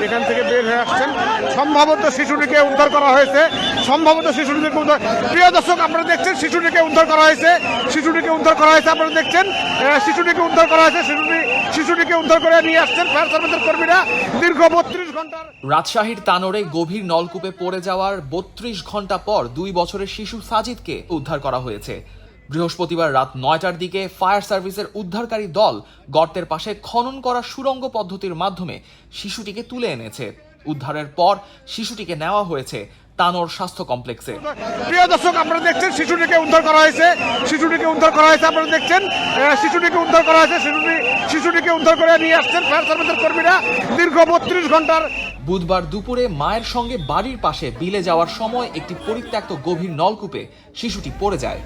এখান থেকে বের হয়ে আসছেন। সম্ভবত শিশুটিকে উদ্ধার করা হয়েছে, প্রিয় দর্শক আপনারা দেখছেন শিশুটিকে উদ্ধার করা হয়েছে, আপনারা দেখছেন শিশুটিকে উদ্ধার করা হয়েছে, শিশুটিকে উদ্ধার করে নিয়ে আসছেন ফায়ার সার্ভিসের কর্মীরা দীর্ঘ 32 ঘন্টার। রাজশাহীর তানোরে গভীর নলকূপে পড়ে যাওয়ার 32 ঘন্টা পর 2 বছরের শিশু সাজিদকে উদ্ধার করা হয়েছে। বৃহস্পতিবার রাত 9টার দিকে ফায়ার সার্ভিসের উদ্ধারকারী দল গর্তের পাশে খনন করা সুড়ঙ্গ পদ্ধতির মাধ্যমে শিশুটিকে তুলে এনেছে। উদ্ধারের পর শিশুটিকে নেওয়া হয়েছে তানোর স্বাস্থ্য কমপ্লেক্সে। প্রিয় দর্শক আপনারা দেখছেন শিশুটিকে উদ্ধার করা হয়েছে, আপনারা দেখছেন শিশুটিকে উদ্ধার করে নিয়ে আসছেন ফায়ার সার্ভিসের কর্মীরা দীর্ঘ 32 ঘন্টার। বুধবার দুপুরে মায়ের সঙ্গে বাড়ির পাশে বিলে যাওয়ার সময় একটি পরিত্যক্ত গভীর নলকূপে শিশুটি পড়ে যায়।